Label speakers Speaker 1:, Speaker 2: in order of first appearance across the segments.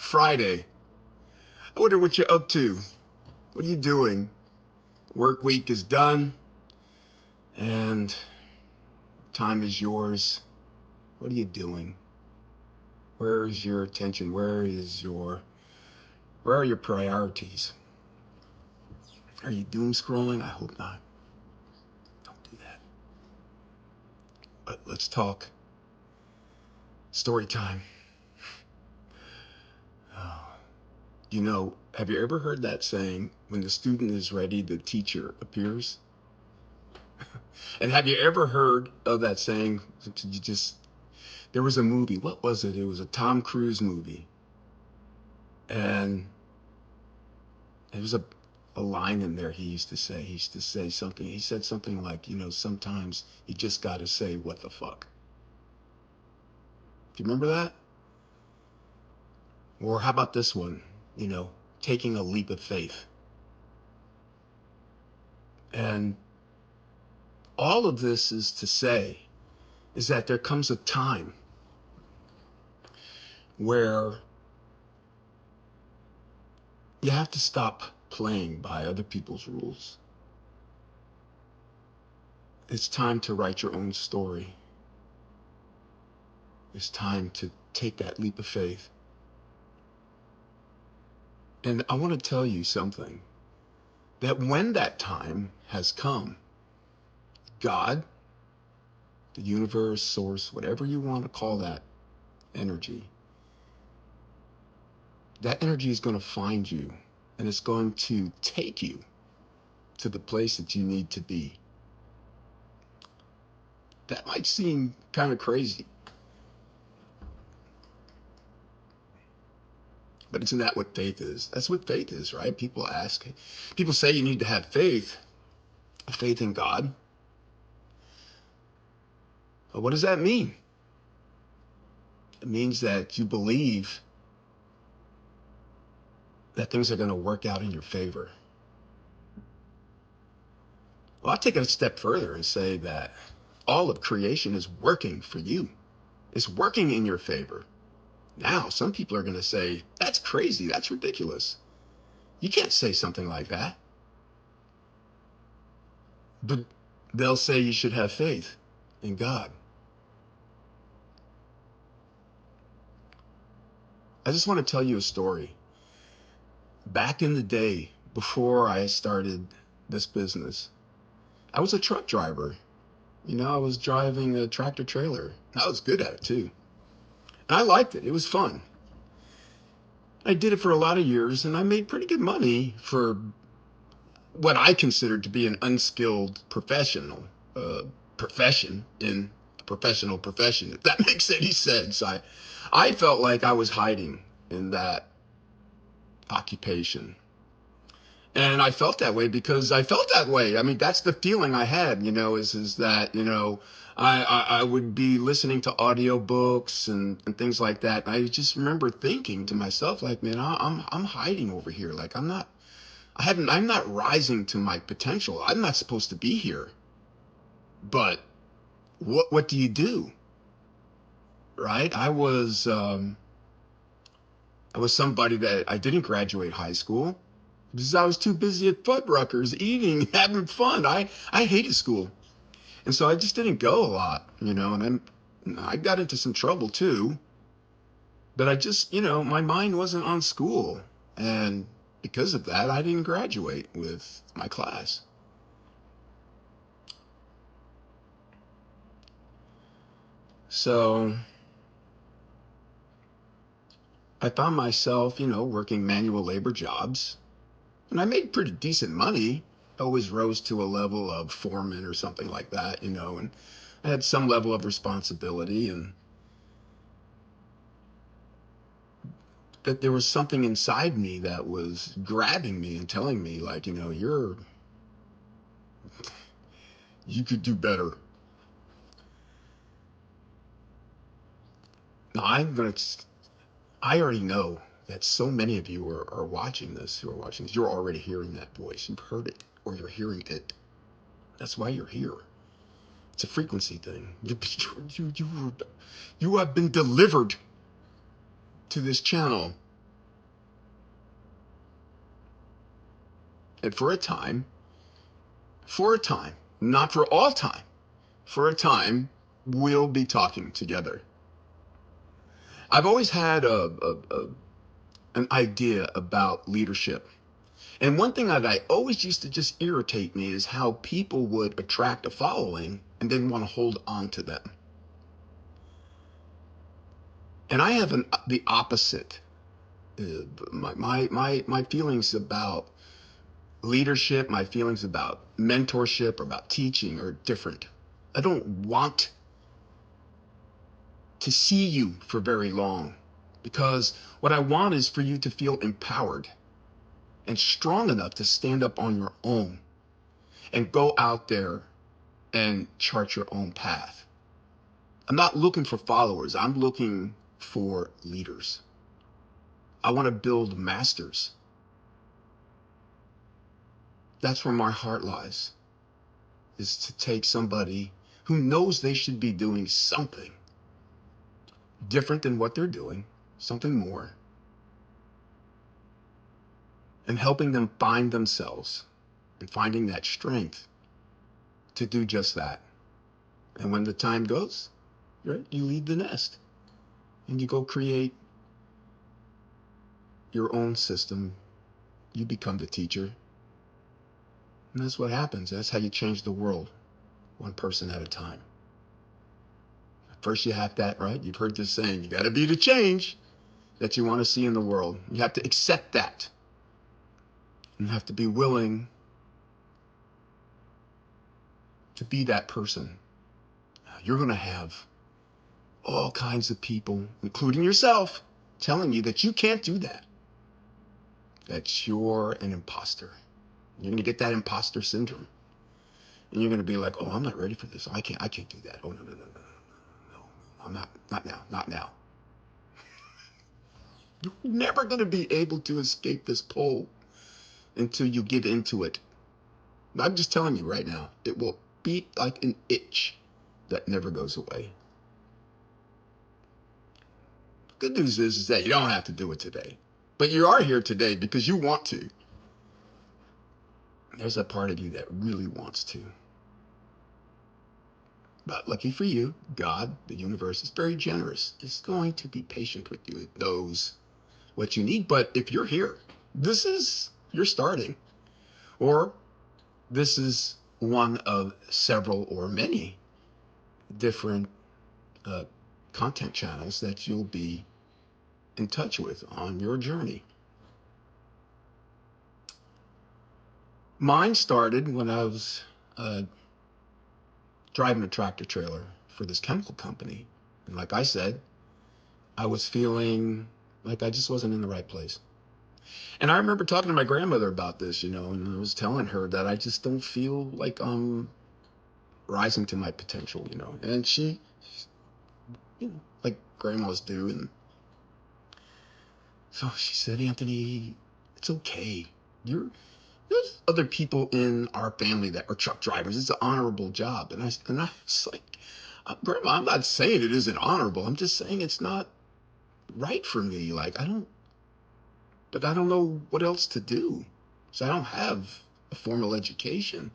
Speaker 1: Friday. I wonder what you're up to. What are you doing? Work week is done and time is yours. What are you doing? Where is your attention? Where are your priorities? Are you doom scrolling? I hope not. Don't do that. But let's talk. Story time. Oh. Have you ever heard that saying, when the student is ready, the teacher appears? And have you ever heard of that saying, there was a movie, what was it? It was a Tom Cruise movie. And there was a line in there he used to say something. He said something like, sometimes you just got to say, what the fuck? Do you remember that? Or how about this one? Taking a leap of faith. And all of this is to say is that there comes a time where you have to stop playing by other people's rules. It's time to write your own story. It's time to take that leap of faith. And I want to tell you something, that when that time has come, God, the universe, source, whatever you want to call that energy is going to find you, and it's going to take you to the place that you need to be. That might seem kind of crazy, but isn't that what faith is? That's what faith is, right? People say you need to have faith in God. But what does that mean? It means that you believe that things are going to work out in your favor. Well, I'll take it a step further and say that all of creation is working for you. It's working in your favor. Now, some people are going to say, that's crazy. That's ridiculous. You can't say something like that. But they'll say you should have faith in God. I just want to tell you a story. Back in the day, before I started this business, I was a truck driver. I was driving a tractor trailer. I was good at it too. And I liked it. It was fun. I did it for a lot of years and I made pretty good money for what I considered to be an unskilled profession in a professional profession, if that makes any sense. I felt like I was hiding in that occupation. And I felt that way because I felt that way. I mean, that's the feeling I had, is that, I would be listening to audiobooks and things like that. And I just remember thinking to myself, like, man, I'm hiding over here. Like, I'm not rising to my potential. I'm not supposed to be here. But what do you do? Right? I was somebody that I didn't graduate high school because I was too busy at Fuddruckers eating, having fun. I hated school. And so I just didn't go a lot, and then I got into some trouble too. But I just, my mind wasn't on school. And because of that, I didn't graduate with my class. So I found myself, working manual labor jobs. And I made pretty decent money. Always rose to a level of foreman or something like that, and I had some level of responsibility, and that there was something inside me that was grabbing me and telling me, like, you could do better. Now I already know that so many of you are watching this, you're already hearing that voice. You've heard it, or you're hearing it. That's why you're here. It's a frequency thing. You have been delivered to this channel And for a time, not for all time, for a time, we'll be talking together. I've always had an idea about leadership. And one thing that I always used to just irritate me is how people would attract a following and then want to hold on to them. And I have the opposite. My feelings about leadership, my feelings about mentorship, or about teaching are different. I don't want to see you for very long because what I want is for you to feel empowered and strong enough to stand up on your own and go out there and chart your own path. I'm not looking for followers, I'm looking for leaders. I want to build masters. That's where my heart lies, is to take somebody who knows they should be doing something different than what they're doing, something more, and helping them find themselves and finding that strength to do just that. And when the time goes, right, you leave the nest and you go create your own system. You become the teacher. And that's what happens. That's how you change the world, one person at a time. First, you have that, right? You've heard this saying, you got to be the change that you want to see in the world. You have to accept that. You have to be willing to be that person. You're going to have all kinds of people, including yourself, telling you that you can't do that, that you're an imposter. You're going to get that imposter syndrome. And you're going to be like, oh, I'm not ready for this. I can't do that. Oh, no, I'm not now, not now. You're never going to be able to escape this pole until you get into it. I'm just telling you right now, it will be like an itch that never goes away. Good news is that you don't have to do it today, but you are here today because you want to. There's a part of you that really wants to. But lucky for you, God, the universe, is very generous. It's going to be patient with you. It knows what you need. But if you're here, you're starting. Or this is one of several or many different uh, content channels that you'll be in touch with on your journey. Mine started when I was driving a tractor trailer for this chemical company. And like I said, I was feeling like I just wasn't in the right place. And I remember talking to my grandmother about this, and I was telling her that I just don't feel like I'm rising to my potential, And she, like grandmas do. And so she said, Anthony, it's okay. There's other people in our family that are truck drivers. It's an honorable job. And I was like, Grandma, I'm not saying it isn't honorable. I'm just saying it's not right for me. Like, but I don't know what else to do. So I don't have a formal education.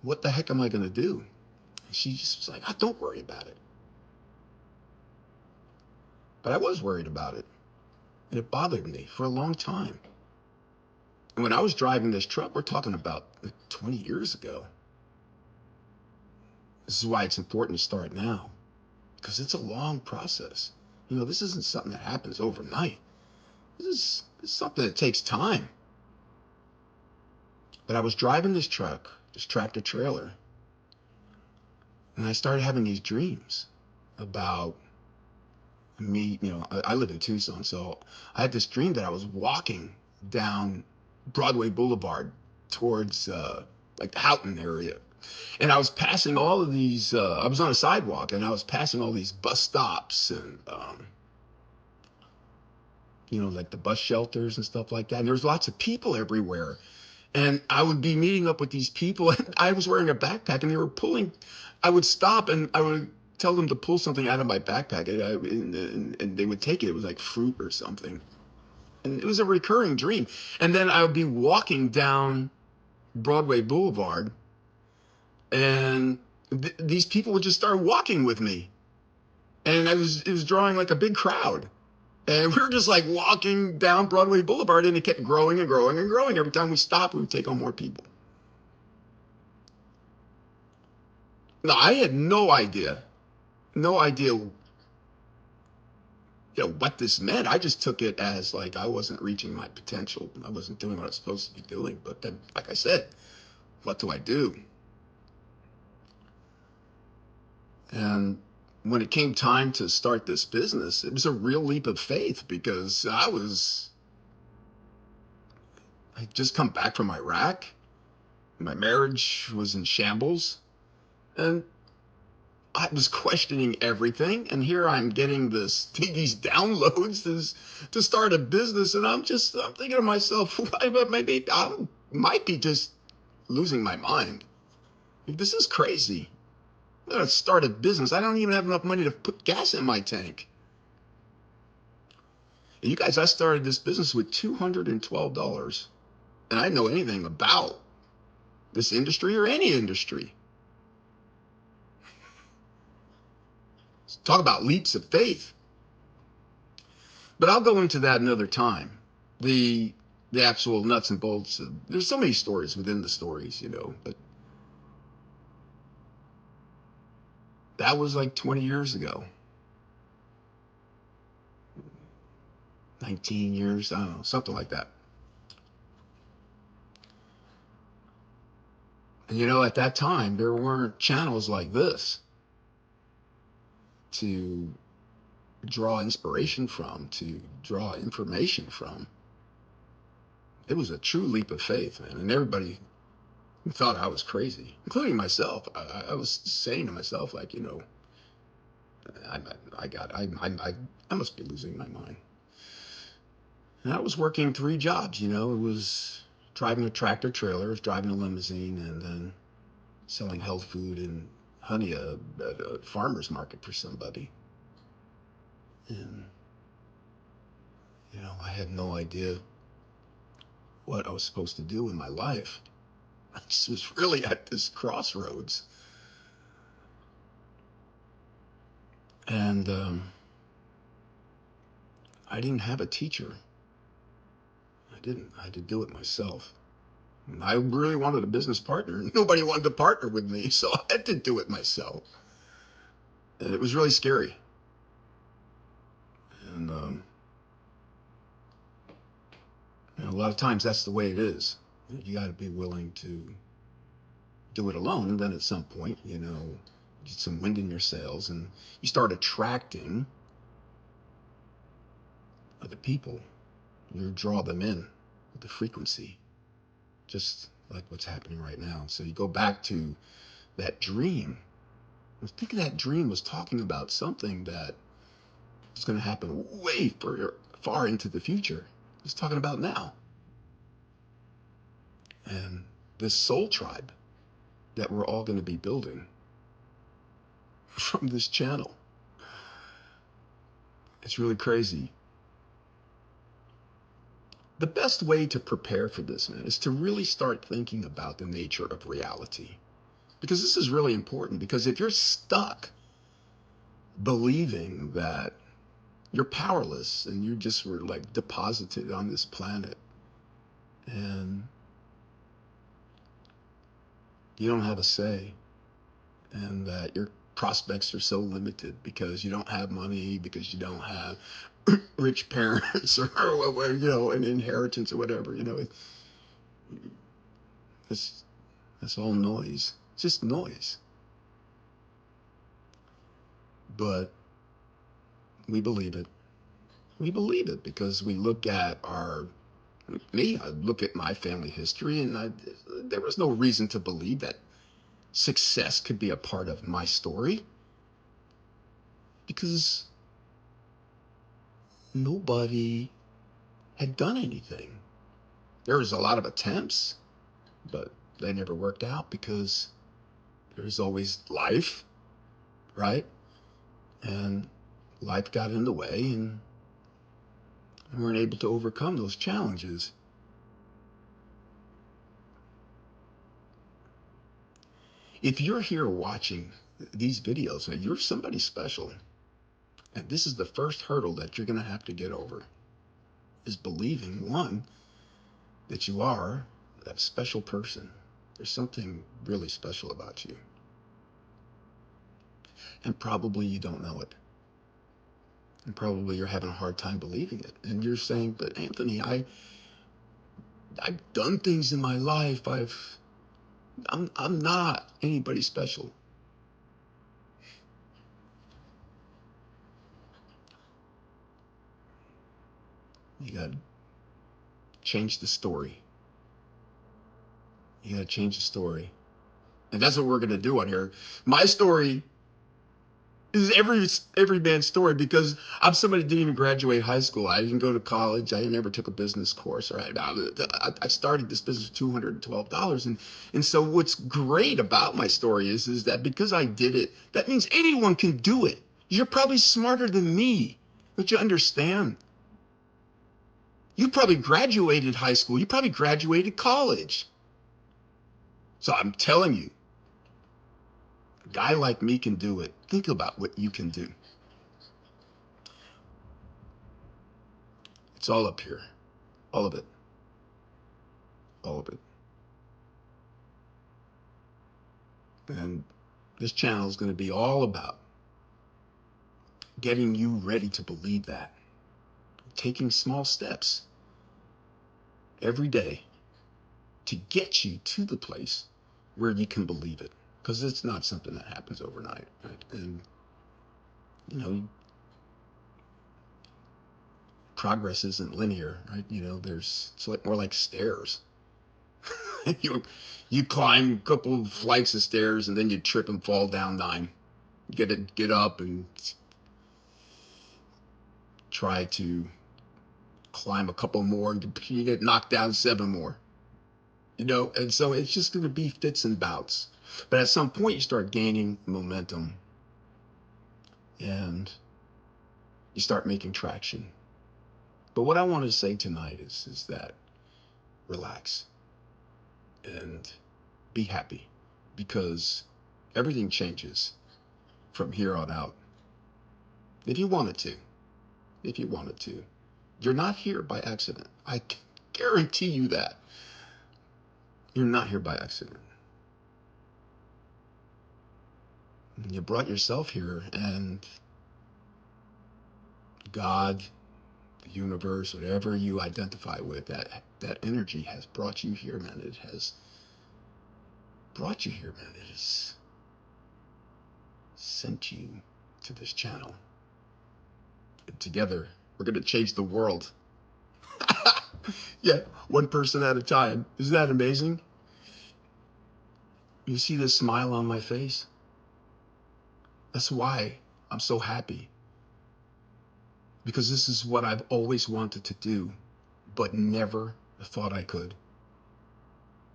Speaker 1: What the heck am I going to do? And she just was like, don't worry about it. But I was worried about it. And it bothered me for a long time. And when I was driving this truck, we're talking about 20 years ago. This is why it's important to start now, because it's a long process. This isn't something that happens overnight. This is something that takes time. But I was driving this truck, this tractor trailer, and I started having these dreams about me. I live in Tucson, so I had this dream that I was walking down Broadway Boulevard towards like the Houghton area. And I was passing all of these, I was on a sidewalk and I was passing all these bus stops and, like the bus shelters and stuff like that. And there was lots of people everywhere. And I would be meeting up with these people. And I was wearing a backpack and they were pulling. I would stop and I would tell them to pull something out of my backpack and they would take it. It was like fruit or something. And it was a recurring dream. And then I would be walking down Broadway Boulevard, and these people would just start walking with me. And it was drawing like a big crowd. And we were just like walking down Broadway Boulevard, and it kept growing and growing and growing. Every time we stopped, we would take on more people. Now, I had no idea, what this meant. I just took it as like I wasn't reaching my potential. I wasn't doing what I was supposed to be doing. But then, like I said, what do I do? And when it came time to start this business, it was a real leap of faith because I'd just come back from Iraq. My marriage was in shambles. And I was questioning everything, and here I'm getting these downloads to start a business, and I'm thinking to myself, maybe I might be just losing my mind. This is crazy. I'm gonna start a business. I don't even have enough money to put gas in my tank. And you guys, I started this business with $212, and I didn't know anything about this industry or any industry. Talk about leaps of faith. But I'll go into that another time. The the actual nuts and bolts. There's so many stories within the stories, but that was like 20 years ago. 19 years, I don't know, something like that. And at that time, there weren't channels like this to draw inspiration from, to draw information from. It was a true leap of faith, man. And everybody thought I was crazy, including myself. I was saying to myself, like, I, I must be losing my mind. And I was working 3 jobs. It was driving a tractor trailer, driving a limousine, and then selling health food and honey at a farmer's market for somebody. And, I had no idea what I was supposed to do in my life. I just was really at this crossroads. And I didn't have a teacher. I didn't. I had to do it myself. And I really wanted a business partner. Nobody wanted to partner with me, so I had to do it myself. And it was really scary. And a lot of times that's the way it is. You got to be willing to do it alone. And then at some point, get some wind in your sails and you start attracting other people. You draw them in with the frequency, just like what's happening right now. So you go back to that dream. I was thinking that dream was talking about something that was going to happen way far into the future. It's talking about now. And this soul tribe that we're all going to be building from this channel. It's really crazy. The best way to prepare for this, man, is to really start thinking about the nature of reality. Because this is really important, because if you're stuck believing that you're powerless and you just were like deposited on this planet and you don't have a say, and that your prospects are so limited because you don't have money, because you don't have rich parents or an inheritance or whatever, it's that's all noise. It's just noise. But we believe it. We believe it because we look at I look at my family history, and there was no reason to believe that success could be a part of my story, because nobody had done anything. There was a lot of attempts, but they never worked out because there's always life, right? And life got in the way, and We weren't able to overcome those challenges. If you're here watching these videos, you're somebody special. And this is the first hurdle that you're going to have to get over, is believing, one, that you are that special person. There's something really special about you. And probably you don't know it. And probably you're having a hard time believing it. And you're saying, but Anthony, I've done things in my life. I'm not anybody special. You got to change the story. You got to change the story. And that's what we're going to do on here. My story is every man's story, because I'm somebody who didn't even graduate high school. I didn't go to college. I never took a business course. Right? I started this business with $212, and so what's great about my story is that because I did it, that means anyone can do it. You're probably smarter than me, but you understand. You probably graduated high school. You probably graduated college. So I'm telling you, a guy like me can do it. Think about what you can do. It's all up here. All of it. All of it. And this channel is going to be all about getting you ready to believe that. Taking small steps every day to get you to the place where you can believe it. Because it's not something that happens overnight. Right? And, you know, progress isn't linear, right? You know, it's like more like stairs. you climb a couple of flights of stairs and then you trip and fall down 9. Get up and try to climb a couple more, and you get knocked down 7 more. You know, and so it's just going to be fits and bouts. But at some point, you start gaining momentum and you start making traction. But what I want to say tonight is that relax and be happy, because everything changes from here on out. If you wanted to, if you wanted to, you're not here by accident. I guarantee you that. You're not here by accident. You brought yourself here, and God, the universe, whatever you identify with, that energy has brought you here, man. It has brought you here, man. It has sent you to this channel. And together, we're gonna change the world. Yeah, one person at a time. Isn't that amazing? You see this smile on my face? That's why I'm so happy. Because this is what I've always wanted to do, but never thought I could.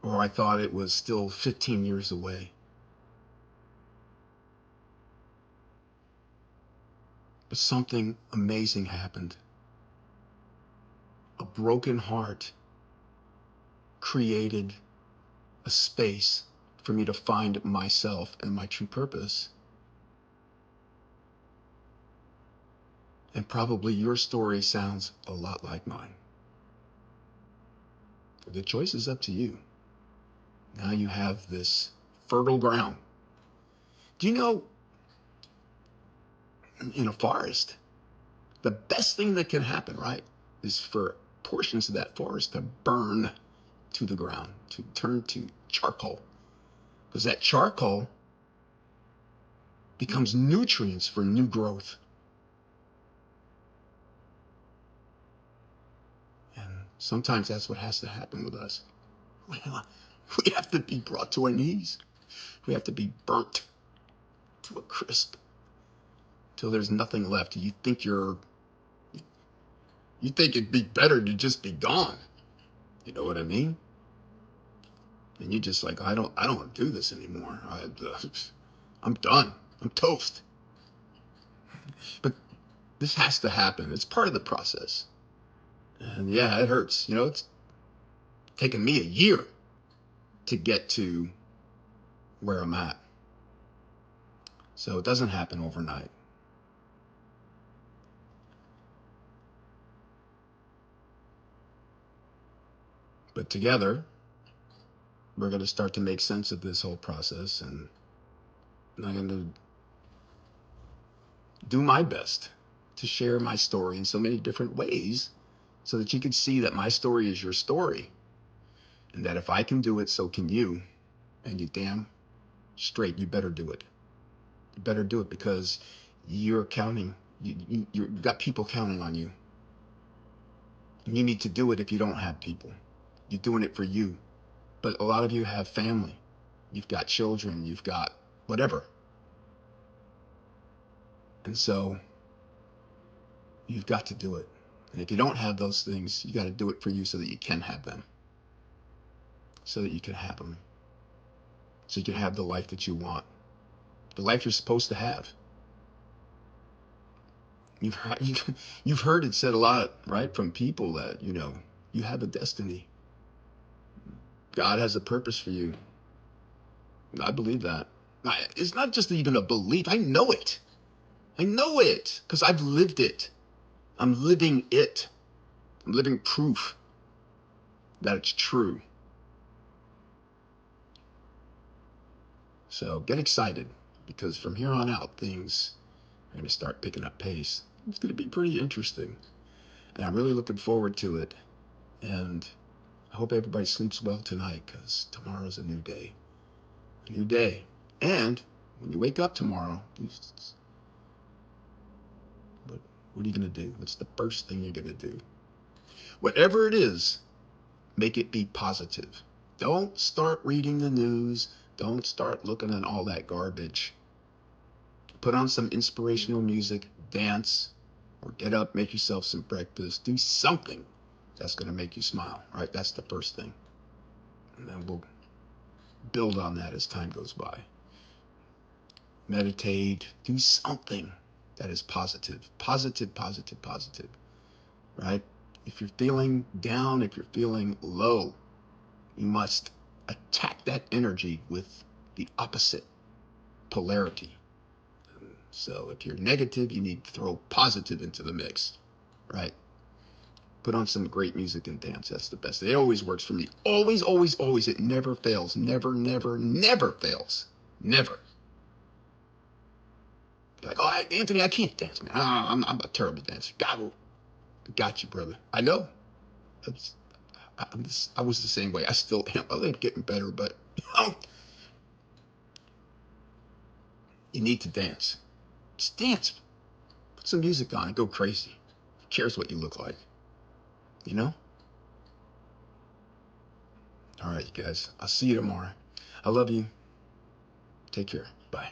Speaker 1: Or I thought it was still 15 years away. But something amazing happened. A broken heart created a space for me to find myself and my true purpose. And probably your story sounds a lot like mine. The choice is up to you. Now you have this fertile ground. Do you know, in a forest, the best thing that can happen, right, is for portions of that forest to burn to the ground, to turn to charcoal. Because that charcoal becomes nutrients for new growth. And sometimes that's what has to happen with us. We have to be brought to our knees. We have to be burnt to a crisp till there's nothing left. You think it'd be better to just be gone. You know what I mean? And you're just like, I don't want to do this anymore. I'm done. I'm toast. But this has to happen. It's part of the process. And yeah, it hurts. You know, it's taken me a year to get to where I'm at. So it doesn't happen overnight. But together, we're going to start to make sense of this whole process. And I'm going to do my best to share my story in so many different ways so that you can see that my story is your story. And that if I can do it, so can you. And you damn straight, you better do it. You better do it because you're counting. You've got people counting on you. You need to do it if you don't have people. You're doing it for you. But a lot of you have family. You've got children. You've got whatever. And so you've got to do it. And if you don't have those things, you got to do it for you so that you can have them. So that you can have them. So you can have the life that you want. The life you're supposed to have. You've heard it said a lot, right, from people that, you have a destiny. God has a purpose for you. I believe that. It's not just even a belief. I know it. I know it because I've lived it. I'm living it. I'm living proof that it's true. So get excited because from here on out, things are going to start picking up pace. It's going to be pretty interesting. And I'm really looking forward to it. And I hope everybody sleeps well tonight because tomorrow's a new day. A new day. And when you wake up tomorrow, what are you going to do? What's the first thing you're going to do? Whatever it is, make it be positive. Don't start reading the news. Don't start looking at all that garbage. Put on some inspirational music, dance, or get up, make yourself some breakfast. Do something that's going to make you smile, right? That's the first thing. And then we'll build on that as time goes by. Meditate, do something that is positive. Positive, positive, positive, right? If you're feeling down, if you're feeling low, you must attack that energy with the opposite polarity. So if you're negative, you need to throw positive into the mix, right? Put on some great music and dance. That's the best. It always works for me. Always, always, always. It never fails. Never, never, never fails. Never. Like, oh, Anthony, I can't dance, man. I'm a terrible dancer. Got you, brother. I know. I was the same way. I still am. I'm getting better, but you need to dance. Just dance. Put some music on and go crazy. Who cares what you look like? You know? All right, you guys. I'll see you tomorrow. I love you. Take care. Bye.